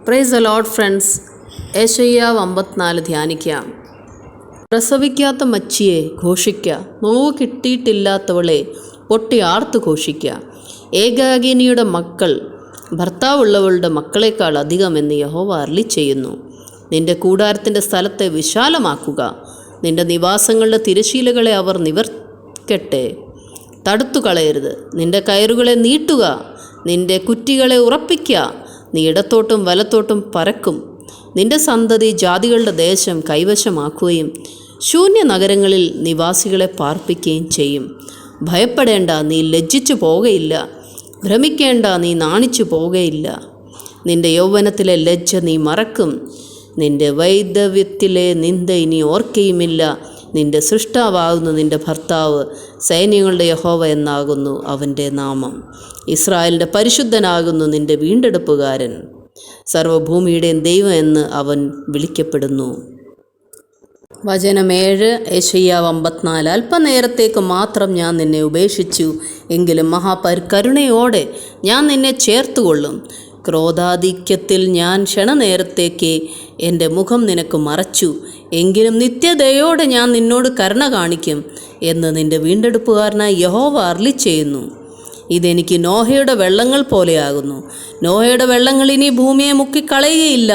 Price the lord friends. യെശയ്യാ 54 ധ്യാനിക്കാം. പ്രസവിക്കാത്ത മച്ചിയെ ഘോഷിക്ക, now കിട്ടിയിട്ടില്ലാത്തവളെ പൊട്ടി ആർത്തു ഘോഷിക്ക. ഏകാകിനിയുടെ മക്കൾ ഭർത്താവുള്ളവളുടെ മക്കളെക്കാൾ അധികമെന്ന് യഹോവ അരുളിച്ചെയ്യുന്നു. നിന്റെ കൂടാരത്തിൻ്റെ സ്ഥലത്തെ വിശാലമാക്കുക, നിന്റെ നിവാസങ്ങളുടെ തിരശീലകളെ അവർ നിവർക്കട്ടെ. തടുത്തു കളയരുത്, നിന്റെ കയറുകളെ നീട്ടുക, നിന്റെ കുറ്റികളെ ഉറപ്പിക്കുക. നീ ഇടത്തോട്ടും വലത്തോട്ടും പരക്കും. നിന്റെ സന്തതി ജാതികളുടെ ദേശം കൈവശമാക്കുകയും ശൂന്യ നഗരങ്ങളിൽ നിവാസികളെ പാർപ്പിക്കുകയും ചെയ്യും. ഭയപ്പെടേണ്ട, നീ ലജ്ജിച്ചു പോകയില്ല. ഭ്രമിക്കേണ്ട, നീ നാണിച്ചു പോകയില്ല. നിന്റെ യൗവനത്തിലെ ലജ്ജ നീ മറക്കും. നിന്റെ വൈദവ്യത്തിലെ നിന്ദ ഇനി ഓർക്കയുമില്ല. നിന്റെ സൃഷ്ടാവാകുന്നു നിന്റെ ഭർത്താവ്, സൈന്യങ്ങളുടെ യഹോവ എന്നാകുന്നു അവൻ്റെ നാമം. ഇസ്രായേലിൻ്റെ പരിശുദ്ധനാകുന്നു നിന്റെ വീണ്ടെടുപ്പുകാരൻ, സർവ്വഭൂമിയുടെയും ദൈവം എന്ന് അവൻ വിളിക്കപ്പെടുന്നു. വചനം 7, യെശയ്യാ 54. അല്പനേരത്തേക്ക് മാത്രം ഞാൻ നിന്നെ ഉപേക്ഷിച്ചു, എങ്കിലും മഹാകരുണയോടെ ഞാൻ നിന്നെ ചേർത്തുകൊള്ളും. ക്രോധാധിക്യത്തിൽ ഞാൻ ക്ഷണനേരത്തേക്ക് എൻ്റെ മുഖം നിനക്ക് മറച്ചു, എങ്കിലും നിത്യതയോടെ ഞാൻ നിന്നോട് കരുണ കാണിക്കും എന്ന് നിന്റെ വീണ്ടെടുപ്പുകാരനായി യഹോവ അരുളിച്ചെയ്യുന്നു. ഇതെനിക്ക് നോഹയുടെ വെള്ളങ്ങൾ പോലെയാകുന്നു. നോഹയുടെ വെള്ളങ്ങൾ ഇനി ഭൂമിയെ മുക്കിക്കളയുകയില്ല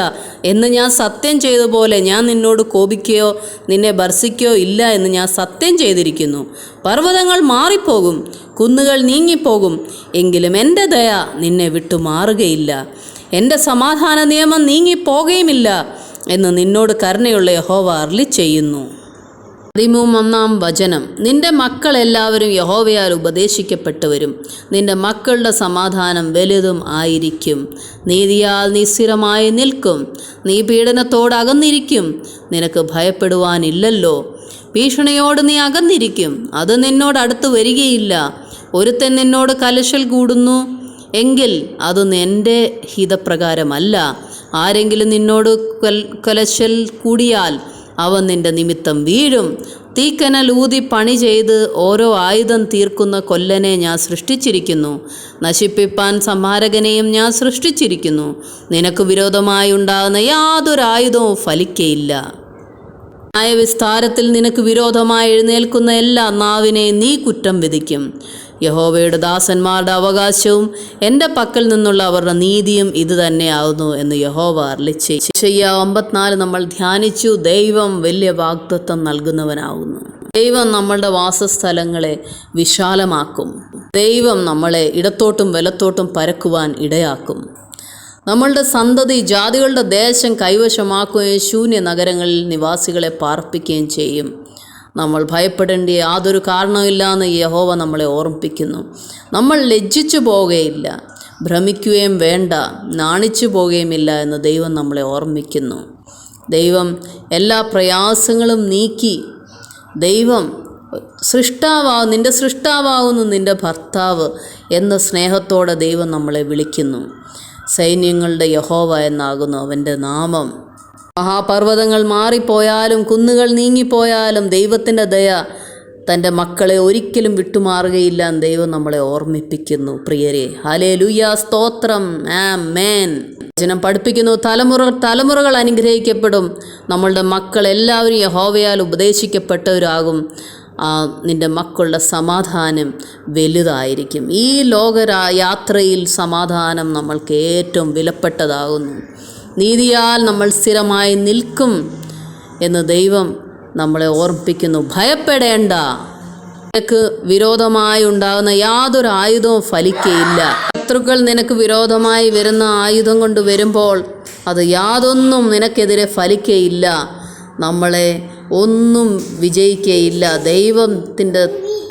എന്ന് ഞാൻ സത്യം ചെയ്തപോലെ ഞാൻ നിന്നോട് കോപിക്കുകയോ നിന്നെ ഭർസിക്കുകയോ ഇല്ല എന്ന് ഞാൻ സത്യം ചെയ്തിരിക്കുന്നു. പർവ്വതങ്ങൾ മാറിപ്പോകും, കുന്നുകൾ നീങ്ങിപ്പോകും, എങ്കിലും എൻ്റെ ദയ നിന്നെ വിട്ടു മാറുകയില്ല. എൻ്റെ സമാധാന നിയമം നീങ്ങിപ്പോകുകയുമില്ല എന്ന് നിന്നോട് കരുണയുള്ള യഹോവ അരുളിച്ചെയ്യുന്നു. 13 വചനം. നിന്റെ മക്കൾ എല്ലാവരും യഹോവയാൽ ഉപദേശിക്കപ്പെട്ടവരും, നിന്റെ മക്കളുടെ സമാധാനം വലുതും ആയിരിക്കും. നീതിയാൽ നീ സ്ഥിരമായി നിൽക്കും, നീ പീഡനത്തോട് അകന്നിരിക്കും, നിനക്ക് ഭയപ്പെടുവാനില്ലല്ലോ. ഭീഷണിയോട് നീ അകന്നിരിക്കും, അത് നിന്നോട് അടുത്ത് വരികയില്ല. ഒരുത്തൻ നിന്നോട് കലശൽ കൂടുന്നു എങ്കിൽ അത് എൻ്റെ ഹിതപ്രകാരമല്ല. ആരെങ്കിലും നിന്നോട് കലശൽ കൂടിയാൽ അവൻ നിന്റെ നിമിത്തം വീഴും. തീക്കനൽ ഊതി പണി ചെയ്ത് ഓരോ ആയുധം തീർക്കുന്ന കൊല്ലനെ ഞാൻ സൃഷ്ടിച്ചിരിക്കുന്നു, നശിപ്പിപ്പാൻ സംഹാരകനെയും ഞാൻ സൃഷ്ടിച്ചിരിക്കുന്നു. നിനക്ക് വിരോധമായി ഉണ്ടാകുന്ന യാതൊരു ആയുധവും ഫലിക്കയില്ല. ന്യായവിസ്താരത്തിൽ നിനക്ക് വിരോധമായി എഴുന്നേൽക്കുന്ന എല്ലാ നാവിനെയും നീ കുറ്റം വിധിക്കും. യഹോവയുടെ ദാസന്മാരുടെ അവകാശവും എൻ്റെ പക്കൽ നിന്നുള്ള അവരുടെ നീതിയും ഇത് തന്നെയാവുന്നു എന്ന് യഹോവ അരുളിച്ചെയ്യുന്നു. യെശയ്യാ 54 നമ്മൾ ധ്യാനിച്ചു. ദൈവം വലിയ വാഗ്ദത്തം നൽകുന്നവനാകുന്നു. ദൈവം നമ്മളുടെ വാസസ്ഥലങ്ങളെ വിശാലമാക്കും. ദൈവം നമ്മളെ ഇടത്തോട്ടും വലത്തോട്ടും പരക്കുവാൻ ഇടയാക്കും. നമ്മളുടെ സന്തതി ജാതികളുടെ ദേശം കൈവശമാക്കുകയും ശൂന്യ നഗരങ്ങളിൽ നിവാസികളെ പാർപ്പിക്കുകയും ചെയ്യും. നമ്മൾ ഭയപ്പെടേണ്ട യാതൊരു കാരണവുമില്ല എന്ന് യഹോവ നമ്മളെ ഓർമ്മിപ്പിക്കുന്നു. നമ്മൾ ലജ്ജിച്ചു പോവുകയില്ല, ഭ്രമിക്കുകയും വേണ്ട, നാണിച്ചു പോവുകയുമില്ല എന്ന് ദൈവം നമ്മളെ ഓർമ്മിക്കുന്നു. ദൈവം എല്ലാ പ്രയാസങ്ങളും നീക്കി, ദൈവം നിൻ്റെ സൃഷ്ടാവാകുന്നു നിൻ്റെ ഭർത്താവ് എന്ന സ്നേഹത്തോടെ ദൈവം നമ്മളെ വിളിക്കുന്നു. സൈന്യങ്ങളുടെ യഹോവ എന്നാകുന്നു അവൻ്റെ നാമം. മഹാപർവ്വതങ്ങൾ മാറിപ്പോയാലും കുന്നുകൾ നീങ്ങിപ്പോയാലും ദൈവത്തിൻ്റെ ദയ തൻ്റെ മക്കളെ ഒരിക്കലും വിട്ടുമാറുകയില്ല എന്ന് ദൈവം നമ്മളെ ഓർമ്മിപ്പിക്കുന്നു. പ്രിയരെ, ഹല്ലേലൂയ, സ്തോത്രം, ആമേൻ. വചനം പഠിപ്പിക്കുന്നു, തലമുറകൾ അനുഗ്രഹിക്കപ്പെടും. നമ്മളുടെ മക്കൾ എല്ലാവരും യഹോവയാൽ ഉപദേശിക്കപ്പെട്ടവരാകും. നിൻ്റെ മക്കളുടെ സമാധാനം വലുതായിരിക്കും. ഈ യാത്രയിൽ സമാധാനം നമ്മൾക്ക് ഏറ്റവും വിലപ്പെട്ടതാകുന്നു. നീതിയാൽ നമ്മൾ സ്ഥിരമായി നിൽക്കും എന്ന് ദൈവം നമ്മളെ ഓർമ്മിപ്പിക്കുന്നു. ഭയപ്പെടേണ്ട, നിനക്ക് വിരോധമായി ഉണ്ടാകുന്ന യാതൊരു ആയുധവും ഫലിക്കയില്ല. ശത്രുക്കൾ നിനക്ക് വിരോധമായി വരുന്ന ആയുധം കൊണ്ട് വരുമ്പോൾ അത് യാതൊന്നും നിനക്കെതിരെ ഫലിക്കയില്ല. നമ്മളെ ഒന്നും വിജയിക്കയില്ല. ദൈവത്തിൻ്റെ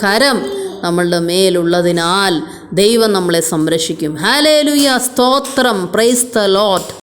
കരം നമ്മളുടെ മേലുള്ളതിനാൽ ദൈവം നമ്മളെ സംരക്ഷിക്കും. ഹല്ലേലൂയ, സ്തോത്രം, പ്രൈസ് ദ ലോർഡ്.